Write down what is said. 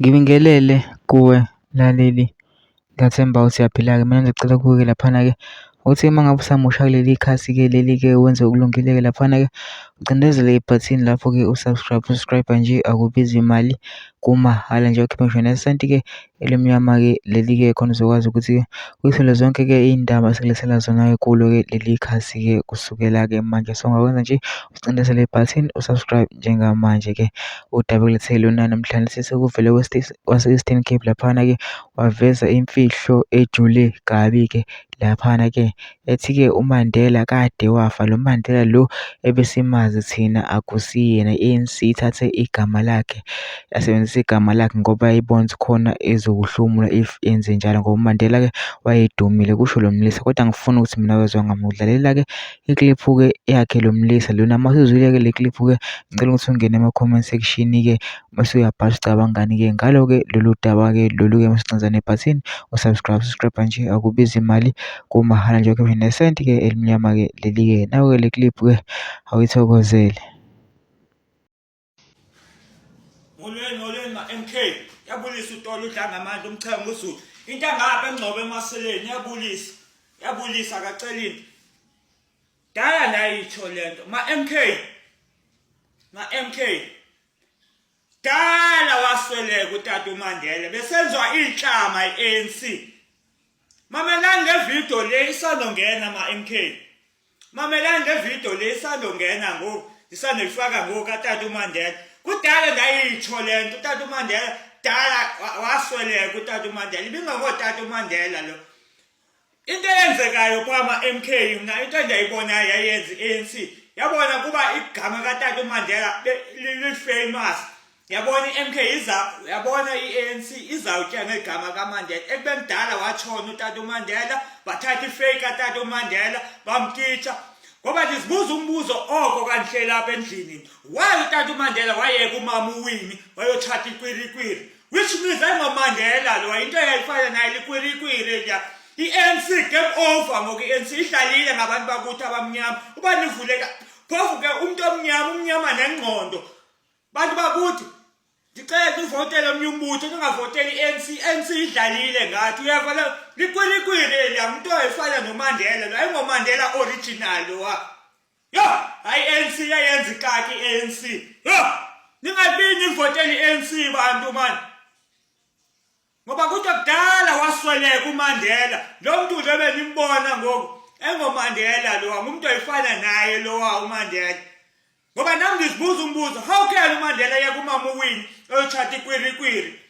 Ngibingelele kuwe mlaleli, ngiyathemba ukuthi uyaphila-ke. Mina ngicela kuwe-ke laphana-ke ukuthi uma ngabe usamusha kuleli khasi-ke leli-ke wenze okulungile-ke laphana-ke ucindezele ibhathini lapho-ke usubscribe nje, akubizi imali, kumahhala nje, ukhiphe ngisho nesenti-ke elimnyama-ke leli-ke khona uzokwazi ukuthi uyithole zonke-ke iy'ndaba esikulethela zona-ke kulo-ke leli khasi-ke kusukela-ke manje. So ungakwenza nje ucindezele ibhathini usubscribe njengamanje-ke. Udaba ekulethele lona namhlanje sesekuvele wase-Eastern Cape laphana-ke waveza imfihlo ejule kabi-ke laphana-ke ethi-ke uMandela kade wafa. Lo Mandela lo ebesimazi thina akusiyena. I-ANC ithathe igama lakhe, yasebenzisa igama lakhe ngoba yayibona ukuthi khona ezokuhlomula if yenze njalo ngoba uMandela-ke wayedumile, kusho lo Mlisa. Kodwa angifuni ukuthi mina wezwa ngamudlalela-ke ikliphu-ke yakhe lo Mlisa lona. Uma usuzwile-ke le kliphu-ke ngicela ukuthi ungene ema-comment section-ke mase uyabhala ucabangani-ke ngalo-ke lolu daba-ke lolu-ke masicindezela nebhathini usubscribe nje, akubizi imali, kumahhala nje, ukhiphe nesenti-ke elimnyama-ke leli-ke. Nawe-ke le kliphu-ke awuyithokozele. Molweni ma-MK, yabulisa uTola udla ngamandla umchenga uZulu. Into angapha engcobo emaseleni yabulisa akacelini. Dala nayitsho lento ma-MK dala wasweleka uTata uMandela besenzwa inhlama i-ANC. Mamelani ngevidiyo le isanongena ma-MK, mamelani ngevidiyo le isanongena ngoku, isanifaka ngoku kaTata uMandela. Kudala ndayitsho lento uTata uMandela dala wasweleka uTata uMandela, ibingekotata uMandela lo. Into eyenzekayo kwama-MK mina into endayibonayo yayenza i-ANC, yabona kuba igama kaTata uMandela li-famous. Yabona i-MK yabona i-ANC izawutya ngegama kaMandela. Ekubeni dala watshona uTata uMandela, bathatha ifake kaTata uMandela bamkitsha. Ngoba ndizibuza umbuzo oko kanhle lapha endlini. Why uTata uMandela wayeka umama uWinnie wayothatha ikwirikwiri? Which means ayingoMandela lo, into eyayifana naye likwirikwiri lya. I-ANC game over ngoku i-ANC idlalile ngabantu bakuthi abamnyama. Uba nivuleka phofu ke umuntu omnyama nengqondo. Bantu bakuthi ndicela nivotele omnye umbutho ningavoteli i-ANC. i-ANC idlalile ngathi uyabona likwirikwiri lya, umuntu oyifana noMandela lo, ayingomandela original lo wa. Yo, hayi i-ANC yayenza ikaki i-ANC. Yo, ningabini nivotele i-ANC bantu man. Ngoba kuthi kudala wasweleka uMandela. Lo muntu lo benimbona ngoku engomandela lo, umuntu oyifana naye lo wa uMandela. Ngoba nami ngizibuza umbuzo, how can uMandela yeka umama uWinnie oyothatha ikwirikwiri?